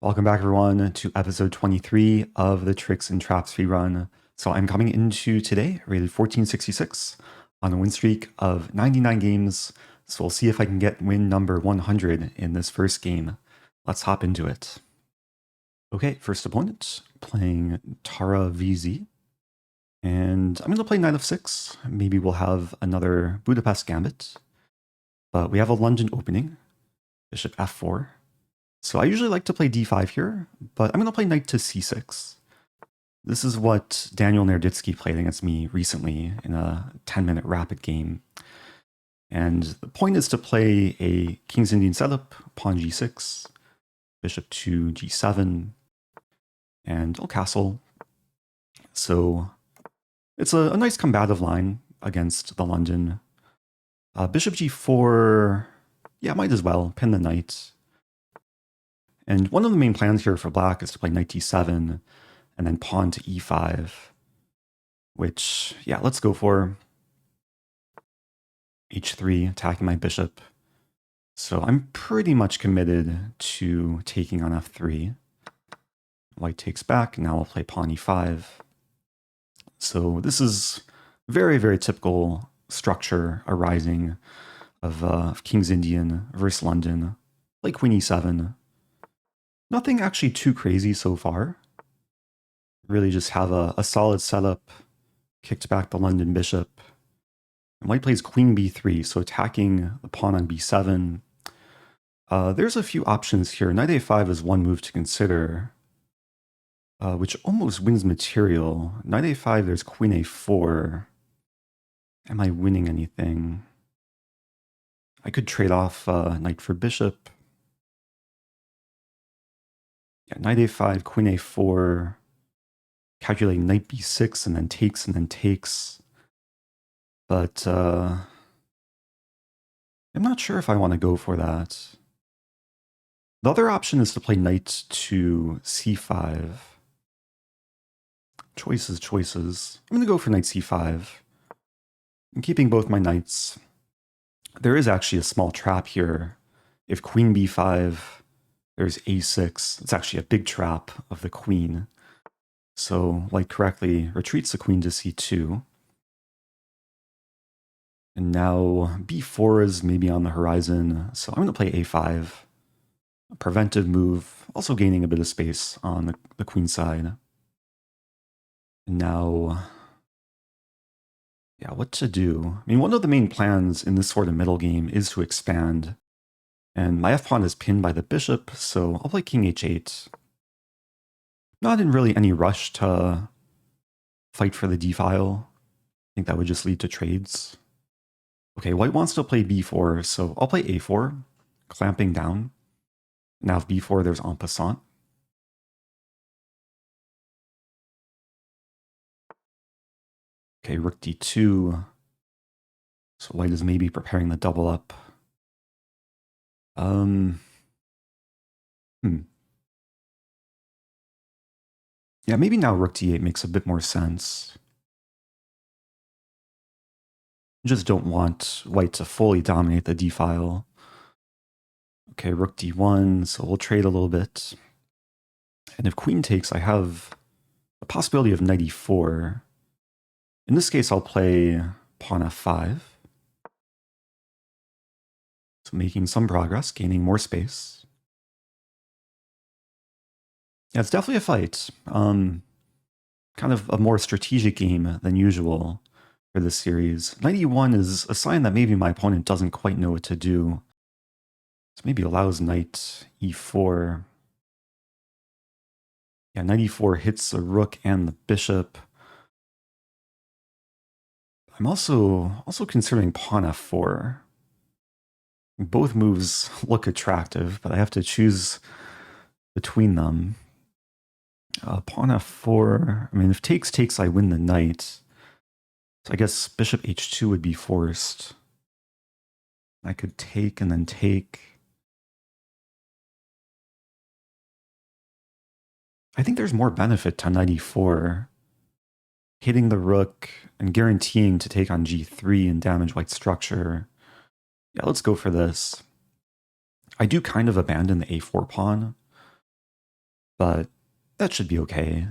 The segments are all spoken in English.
Welcome back, everyone, to episode 23 of the Tricks and Traps Speedrun. So I'm coming into today, rated 1466, on a win streak of 99 games. So we'll see if I can get win number 100 in this first game. Let's hop into it. Okay, first opponent, playing Tara VZ. And I'm going to play Knight of 6. Maybe we'll have another Budapest Gambit. But we have a London opening, Bishop F4. So I usually like to play d5 here, but I'm going to play knight to c6. This is what Daniel Naroditsky played against me recently in a 10-minute rapid game. And the point is to play a King's Indian setup, pawn g6, bishop to g7, and I'll castle. So it's a nice combative line against the London. Bishop g4, yeah, might as well, pin the knight. And one of the main plans here for black is to play knight d7 and then pawn to e5, which, yeah, let's go for h3, attacking my bishop. So I'm pretty much committed to taking on f3. White takes back, now I'll play pawn e5. So this is very, very typical structure arising of King's Indian versus London, like queen e7. Nothing actually too crazy so far. Really just have a solid setup, kicked back the London bishop. And white plays queen b3, so attacking the pawn on b7. There's a few options here. Knight a5 is one move to consider, which almost wins material. Knight a5, there's queen a4. Am I winning anything? I could trade off knight for bishop. Yeah, knight a5, queen a4, calculate knight b6, and then takes. But I'm not sure if I want to go for that. The other option is to play knight to c5. Choices. I'm going to go for knight c5. I'm keeping both my knights. There is actually a small trap here. If queen b5, there's a6. It's actually a big trap of the queen. So white correctly retreats the queen to c2. And now b4 is maybe on the horizon. So I'm going to play a5. A preventive move, also gaining a bit of space on the queen side. And now, yeah, what to do? I mean, one of the main plans in this sort of middle game is to expand. And my f-pawn is pinned by the bishop, so I'll play king h8. Not in really any rush to fight for the d-file. I think that would just lead to trades. Okay, white wants to play b4, so I'll play a4, clamping down. Now if b4, there's en passant. Okay, rook d2. So white is maybe preparing the double up. Yeah, maybe now rook d8 makes a bit more sense. Just don't want white to fully dominate the d-file. Okay, rook d1, so we'll trade a little bit. And if queen takes, I have the possibility of knight e4. In this case, I'll play pawn f5. So making some progress, gaining more space. Yeah, it's definitely a fight. Kind of a more strategic game than usual for this series. Knight e1 is a sign that maybe my opponent doesn't quite know what to do. So maybe allows knight e4. Yeah, knight e4 hits the rook and the bishop. I'm also considering pawn f4. Both moves look attractive, but I have to choose between them. Pawn f4, I mean, if takes, I win the knight. So I guess bishop h2 would be forced. I could take and then take. I think there's more benefit to knight e4. Hitting the rook and guaranteeing to take on g3 and damage white's structure. Yeah, let's go for this. I do kind of abandon the a4 pawn. but that should be okay.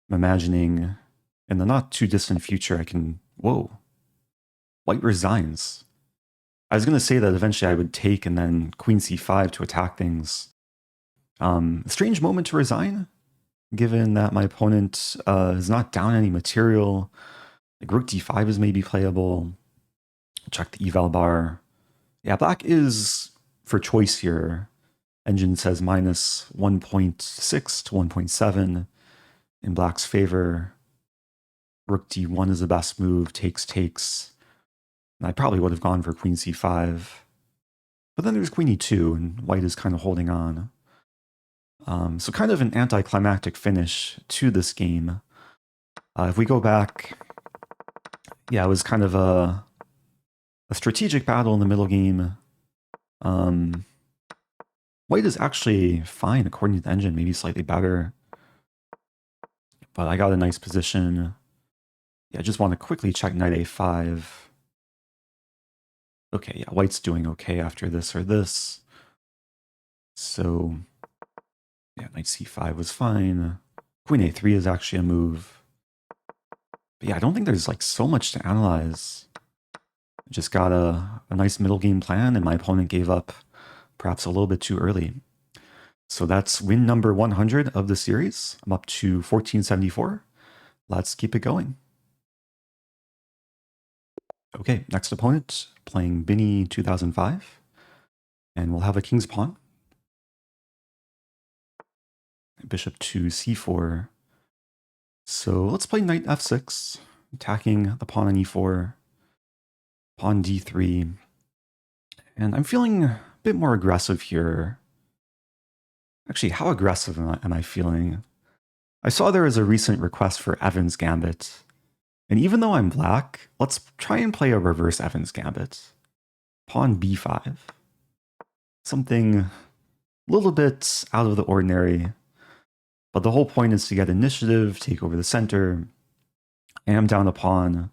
I'm imagining in the not too distant future I can... Whoa. White resigns. I was going to say that eventually I would take and then queen c5 to attack things. A strange moment to resign, given that my opponent is not down any material. Like rook d5 is maybe playable. Check the eval bar. Yeah, black is for choice here. Engine says minus 1.6 to 1.7 in black's favor. Rook d1 is the best move, takes. And I probably would have gone for queen c5. But then there's queen e2, and white is kind of holding on. So kind of an anticlimactic finish to this game. If we go back, yeah, it was kind of a strategic battle in the middle game. White is actually fine according to the engine, maybe slightly better. But I got a nice position. Yeah, I just want to quickly check knight a5. Okay, yeah, white's doing okay after this or this. So, yeah, knight c5 was fine. Queen a3 is actually a move. But yeah, I don't think there's like so much to analyze. I just got a nice middle game plan, and my opponent gave up perhaps a little bit too early. So that's win number 100 of the series. I'm up to 1474. Let's keep it going. Okay, next opponent, playing Binny 2005. And we'll have a king's pawn. Bishop to c4. So let's play knight f6, attacking the pawn on e4. Pawn d3. And I'm feeling a bit more aggressive here. Actually, how aggressive am I feeling? I saw there was a recent request for Evans Gambit. And even though I'm black, let's try and play a reverse Evans Gambit. Pawn b5. Something a little bit out of the ordinary. But the whole point is to get initiative, take over the center. I am down a pawn.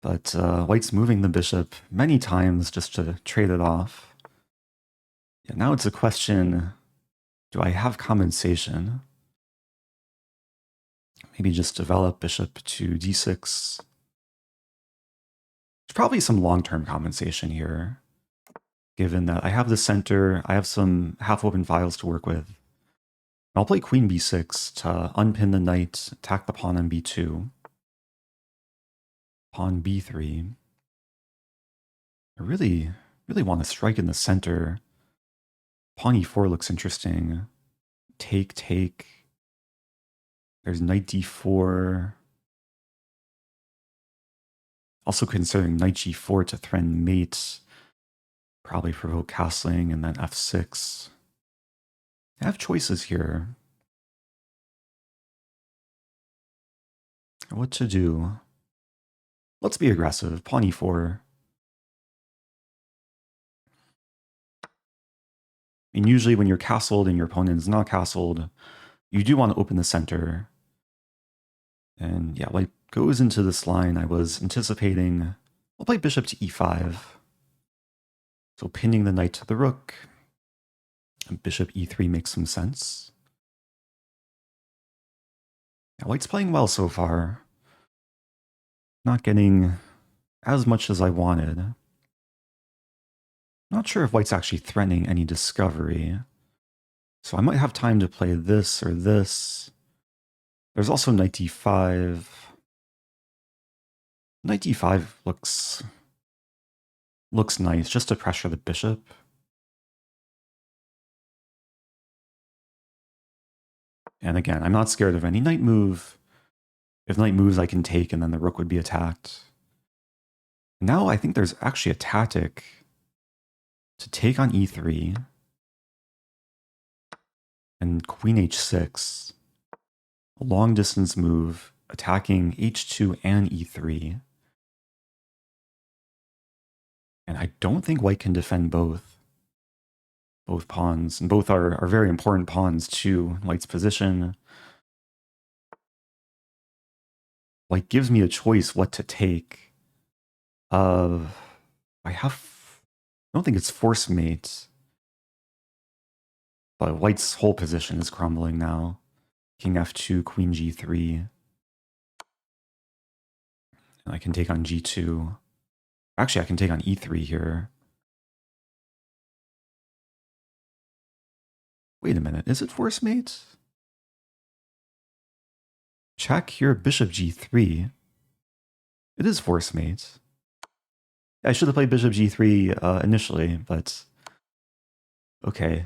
But white's moving the bishop many times just to trade it off. Yeah, now it's a question, do I have compensation? Maybe just develop bishop to d6. There's probably some long-term compensation here, given that I have the center, I have some half-open files to work with. I'll play queen b6 to unpin the knight, attack the pawn on b2. Pawn b3. I really want to strike in the center. Pawn e4 looks interesting. Take. There's knight d4. Also considering knight g4 to threaten mate. Probably provoke castling, and then f6. I have choices here. What to do? Let's be aggressive. Pawn e4. And usually when you're castled and your opponent is not castled, you do want to open the center. And yeah, white goes into this line I was anticipating. I'll play bishop to e5. So pinning the knight to the rook. And bishop e3 makes some sense. Yeah, white's playing well so far. Not getting as much as I wanted. Not sure if white's actually threatening any discovery. So I might have time to play this or this. There's also knight d5. Knight d5 looks nice, just to pressure the bishop. And again, I'm not scared of any knight move. If knight moves, I can take, and then the rook would be attacked. Now I think there's actually a tactic to take on e3 and queen h6. A long distance move, attacking h2 and e3. And I don't think white can defend both pawns, and both are very important pawns to white's position. White gives me a choice what to take. I don't think it's force mate. But white's whole position is crumbling now. King f2, queen g3. And I can take on g2. Actually, I can take on e3 here. Wait a minute, is it force mate? Check here, bishop g3. It is force mate. I should have played bishop g3 initially, but okay.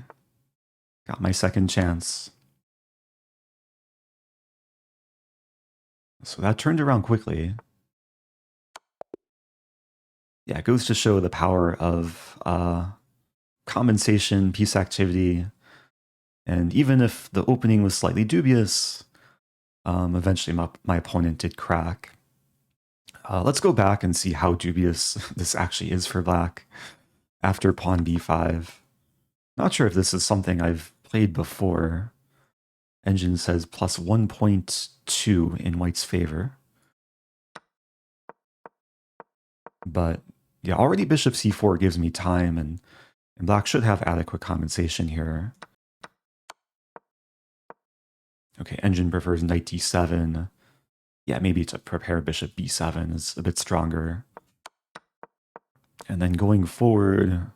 Got my second chance. So that turned around quickly. Yeah, it goes to show the power of compensation, piece activity, and even if the opening was slightly dubious, eventually my opponent did crack. Let's go back and see how dubious this actually is for black after pawn b5. Not sure if this is something I've played before. Engine says plus 1.2 in white's favor. But yeah, already bishop c4 gives me time, and black should have adequate compensation here. Okay, engine prefers knight d7. Yeah, maybe to prepare bishop b7 is a bit stronger. And then going forward,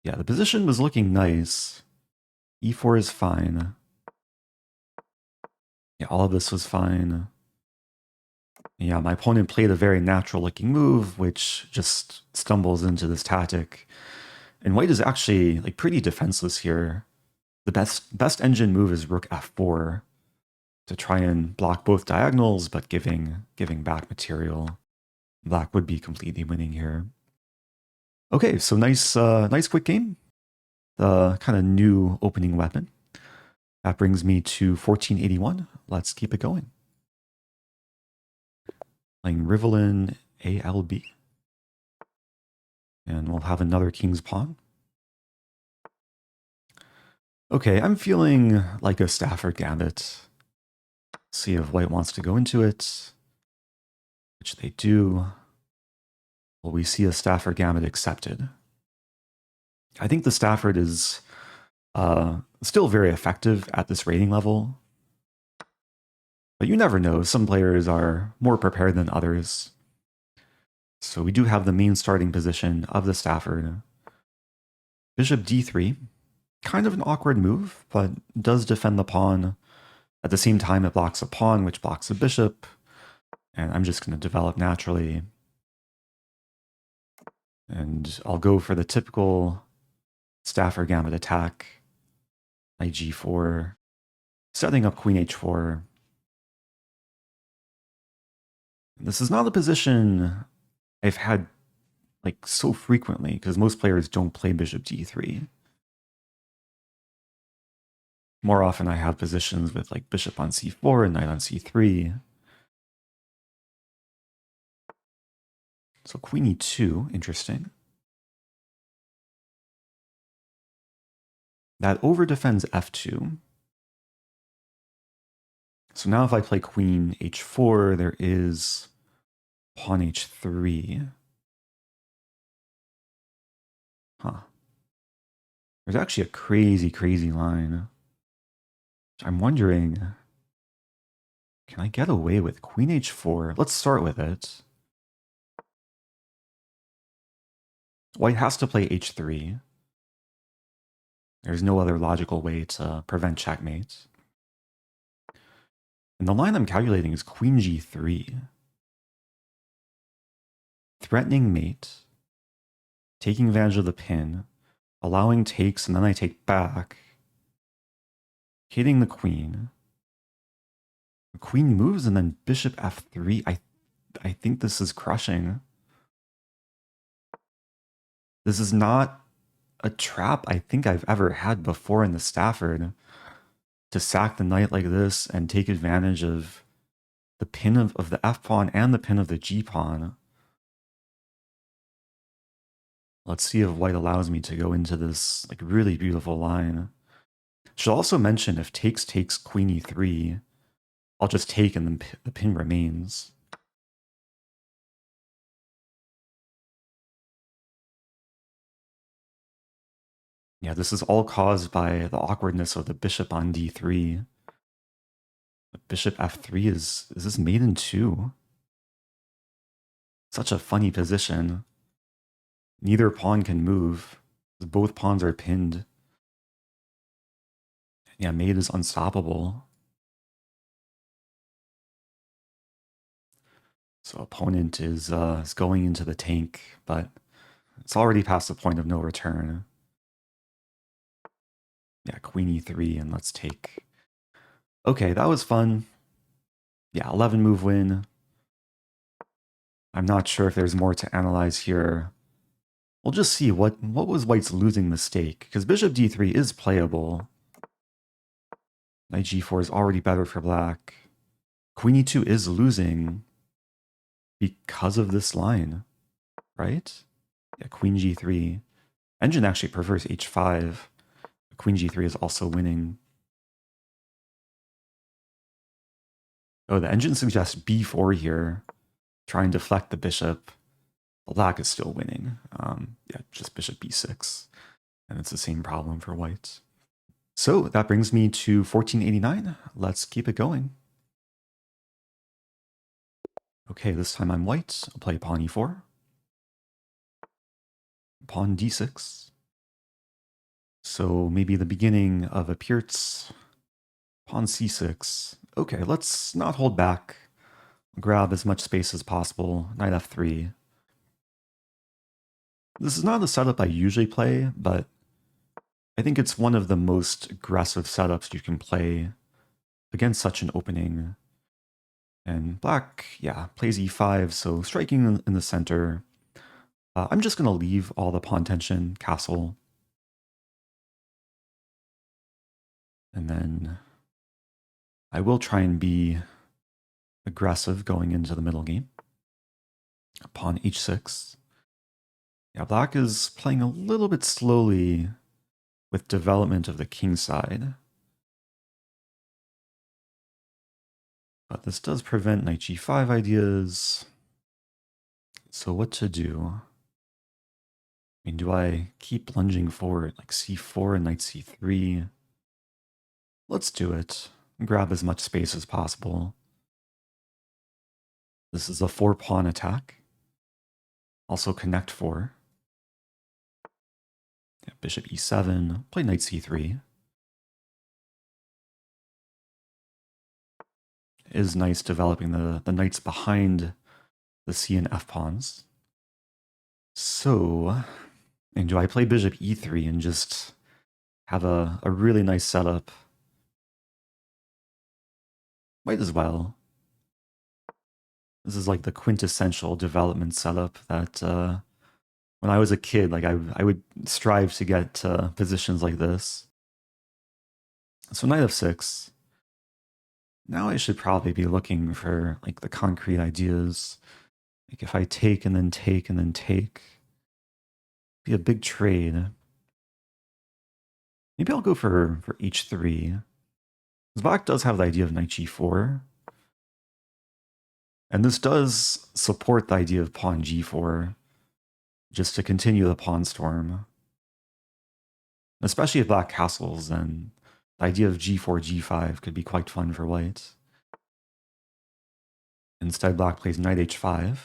yeah, the position was looking nice. e4 is fine. Yeah, all of this was fine. Yeah, my opponent played a very natural-looking move, which just stumbles into this tactic. And white is actually like pretty defenseless here. The best engine move is rook f4 to try and block both diagonals, but giving back material. Black would be completely winning here. Okay, so nice quick game. The kind of new opening weapon. That brings me to 1481. Let's keep it going. Playing Rivelin ALB. And we'll have another king's pawn. Okay, I'm feeling like a Stafford Gambit. See if white wants to go into it, which they do. Will we see a Stafford Gambit accepted? I think the Stafford is still very effective at this rating level. But you never know, some players are more prepared than others. So we do have the main starting position of the Stafford. Bishop d3, kind of an awkward move, but does defend the pawn. At the same time, it blocks a pawn, which blocks a bishop. And I'm just going to develop naturally. And I'll go for the typical Stafford Gambit attack. Knight g4, setting up queen h4. This is not a position I've had like so frequently, because most players don't play bishop d3. More often I have positions with like bishop on c4 and knight on c3. So queen e2, interesting. That over-defends f2. So now if I play queen h4, there is pawn h3. Huh. There's actually a crazy line. I'm wondering, can I get away with queen h4? Let's start with it. White has to play h3. There's no other logical way to prevent checkmate. And the line I'm calculating is queen g3. Threatening mate. Taking advantage of the pin. Allowing takes, and then I take back. Hitting the queen. The queen moves, and then bishop f3. I think this is crushing. This is not a trap I think I've ever had before in the Stafford. To sack the knight like this and take advantage of the pin of the f-pawn and the pin of the g-pawn. Let's see if white allows me to go into this like really beautiful line. Should also mention if takes queen e3, I'll just take and then the pin remains. Yeah, this is all caused by the awkwardness of the bishop on d3. The bishop f3 is this mate in 2? Such a funny position. Neither pawn can move. Both pawns are pinned. Yeah, mate is unstoppable. So opponent is going into the tank, but it's already past the point of no return. Yeah, queen e3, and let's take... Okay, that was fun. Yeah, 11 move win. I'm not sure if there's more to analyze here. We'll just see what was white's losing mistake, because bishop d3 is playable. Knight g4 is already better for black. Queen e2 is losing because of this line, right? Yeah, queen g3. Engine actually prefers h5. Queen g3 is also winning. Oh, the engine suggests b4 here. Try and deflect the bishop. Black is still winning. Yeah, just bishop b6. And it's the same problem for white. So that brings me to 1489. Let's keep it going. Okay, this time I'm white. I'll play pawn e4. Pawn d6. So maybe the beginning of a Pirc. Pawn c6. Okay, let's not hold back. Grab as much space as possible. Knight f3. This is not the setup I usually play, but I think it's one of the most aggressive setups you can play against such an opening. And black, yeah, plays e5, so striking in the center. I'm just going to leave all the pawn tension, castle. And then I will try and be aggressive going into the middle game. Pawn h6. Yeah, black is playing a little bit slowly with development of the king side. But this does prevent knight g5 ideas. So what to do? I mean, do I keep lunging forward like c4 and knight c3? Let's do it. Grab as much space as possible. This is a 4-pawn attack. Also connect 4. Yeah, bishop e7, play knight c3. It is nice developing the knights behind the c and f pawns. So, and do I play bishop e3 and just have a really nice setup? Might as well. This is like the quintessential development setup that when I was a kid, like I would strive to get positions like this. So knight f6. Now I should probably be looking for like the concrete ideas. Like if I take and then take and then take, be a big trade. Maybe I'll go for h3. Because black does have the idea of knight g4. And this does support the idea of pawn g4, just to continue the pawn storm. Especially if black castles, then the idea of g4, g5 could be quite fun for white. Instead, black plays knight h5,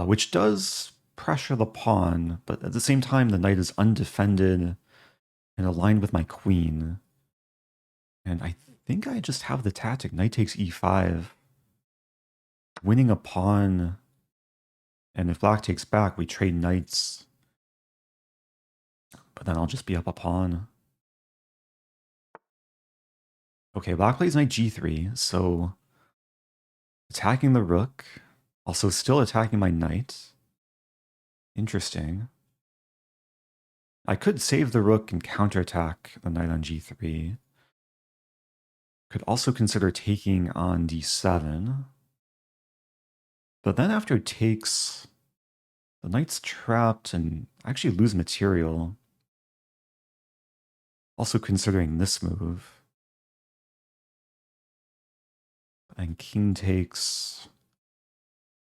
which does pressure the pawn, but at the same time, the knight is undefended and aligned with my queen. And I think I just have the tactic knight takes e5, winning a pawn. And if black takes back, we trade knights. But then I'll just be up a pawn. Okay, black plays knight g3, so attacking the rook, also still attacking my knight. Interesting. I could save the rook and counterattack the knight on g3. Could also consider taking on d7. But then after it takes, the knight's trapped and actually lose material. Also considering this move. And king takes...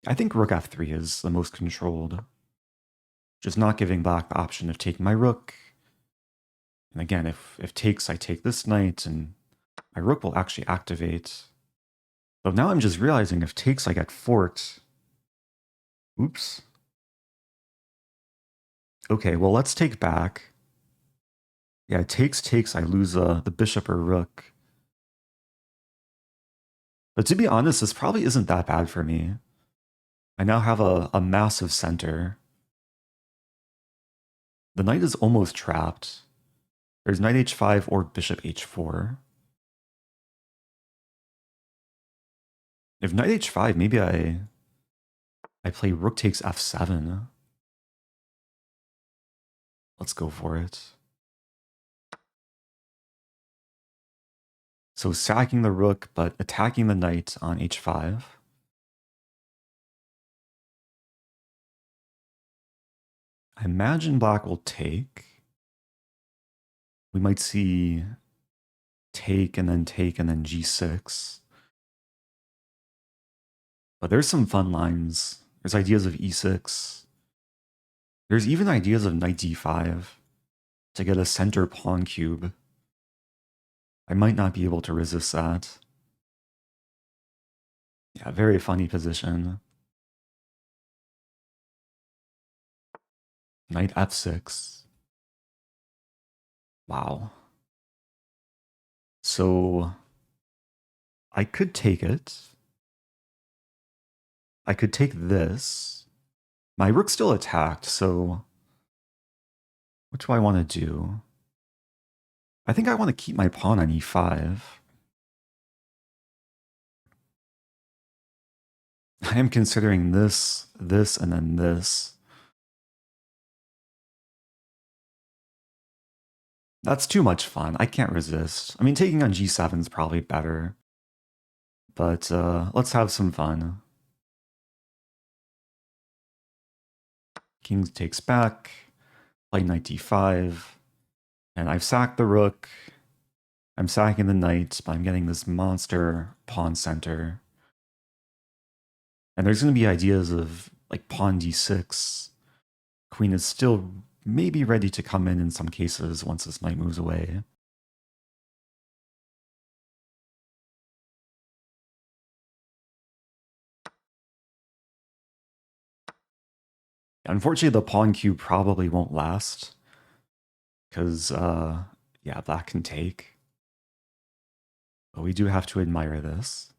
I think rook f3 is the most controlled. Just not giving black the option of taking my rook, And again, if takes, I take this knight, and my rook will actually activate. But now I'm just realizing if takes, I get forked. Oops. Okay, well, let's take back. Yeah, takes, I lose the bishop or rook. But to be honest, this probably isn't that bad for me. I now have a massive center. The knight is almost trapped. There's knight h5 or bishop h4. If knight h5, maybe I play rook takes f7. Let's go for it. So sacking the rook, but attacking the knight on h5. I imagine black will take. We might see take and then g6. But there's some fun lines. There's ideas of e6. There's even ideas of knight d5 to get a center pawn cube. I might not be able to resist that. Yeah, very funny position. Knight f6. Wow. So I could take it. I could take this. My rook's still attacked, so what do I want to do? I think I want to keep my pawn on e5. I am considering this, and then this. That's too much fun. I can't resist. I mean, taking on g7 is probably better. But let's have some fun. King takes back, play knight d5, and I've sacked the rook. I'm sacking the knight, but I'm getting this monster pawn center. And there's going to be ideas of like pawn d6. Queen is still maybe ready to come in some cases once this knight moves away. Unfortunately, the pawn cube probably won't last because, yeah, black can take. But we do have to admire this.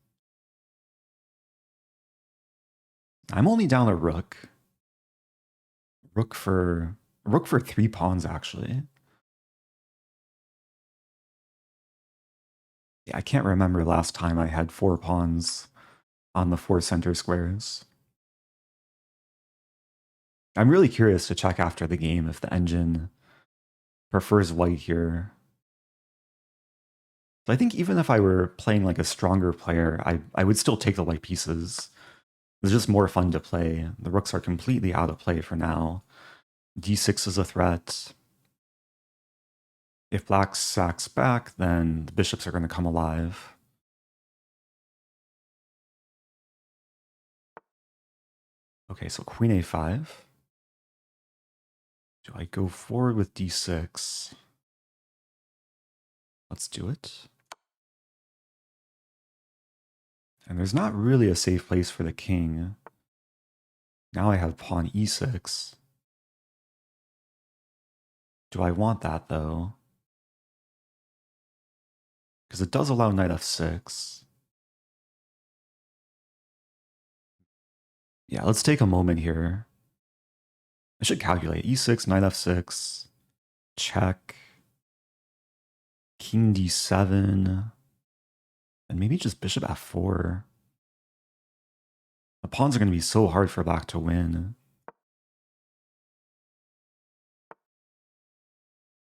I'm only down a rook. Rook for 3 pawns, actually. Yeah, I can't remember last time I had 4 pawns on the 4 center squares. I'm really curious to check after the game if the engine prefers white here. So I think even if I were playing like a stronger player, I would still take the white pieces. It's just more fun to play. The rooks are completely out of play for now. d6 is a threat. If black sacks back, then the bishops are going to come alive. Okay, so queen a5. Do I go forward with d6? Let's do it. And there's not really a safe place for the king. Now I have pawn e6. Do I want that, though? Because it does allow knight f6. Yeah, let's take a moment here. I should calculate. e6, knight f6, check, king d7, and maybe just bishop f4. The pawns are going to be so hard for black to win.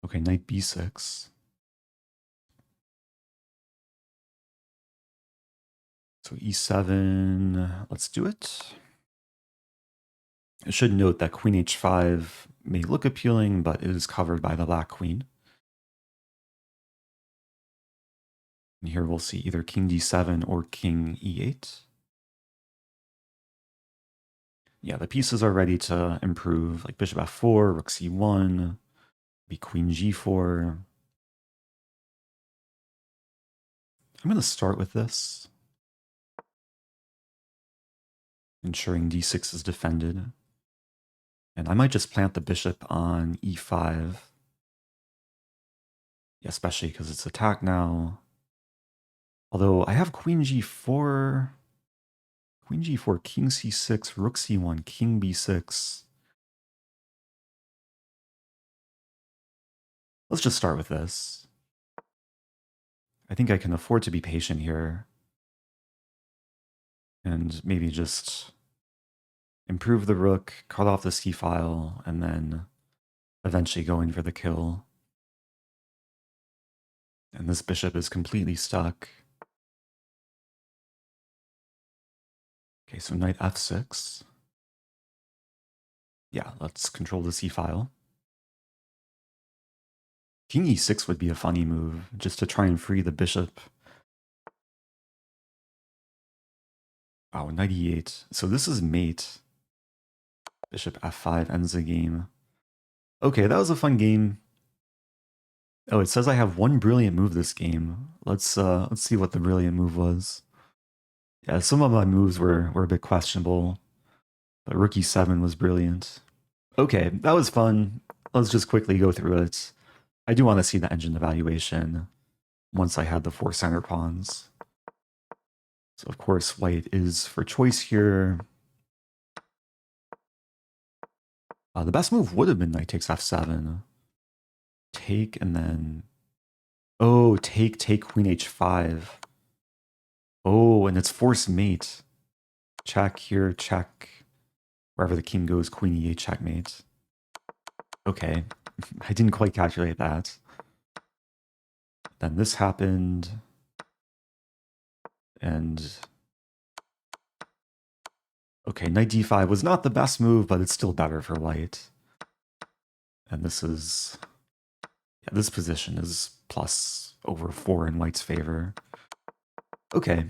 Okay, knight b6. So e7, let's do it. I should note that queen h5 may look appealing, but it is covered by the black queen. And here we'll see either king d7 or king e8. Yeah, the pieces are ready to improve, like bishop f4, rook c1, be queen g4. I'm going to start with this, ensuring d6 is defended. And I might just plant the bishop on e5. Yeah, especially because it's attacked now. Although I have queen g4, king c6, rook c1, king b6. Let's just start with this. I think I can afford to be patient here. And maybe just improve the rook, cut off the c-file, and then eventually go in for the kill. And this bishop is completely stuck. Okay, so knight f6. Yeah, let's control the c-file. King e6 would be a funny move, just to try and free the bishop. Wow, knight e8. So this is mate. Bishop f5 ends the game. Okay, that was a fun game. Oh, it says I have one brilliant move this game. Let's see what the brilliant move was. Yeah, some of my moves were a bit questionable, but rook e7 was brilliant. Okay, that was fun. Let's just quickly go through it. I do want to see the engine evaluation once I had the 4 center pawns. So of course, white is for choice here. The best move would have been knight takes f7. Take and then... Oh, take queen h5. Oh, and it's forced mate. Check here, check. Wherever the king goes, queen e8 checkmate. Okay, I didn't quite calculate that. Then this happened. And... Okay, knight d5 was not the best move, but it's still better for white. And this is... Yeah, this position is plus over 4 in white's favor. Okay.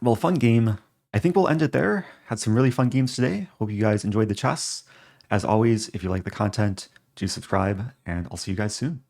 Well, fun game. I think we'll end it there. Had some really fun games today. Hope you guys enjoyed the chess. As always, if you like the content, do subscribe, and I'll see you guys soon.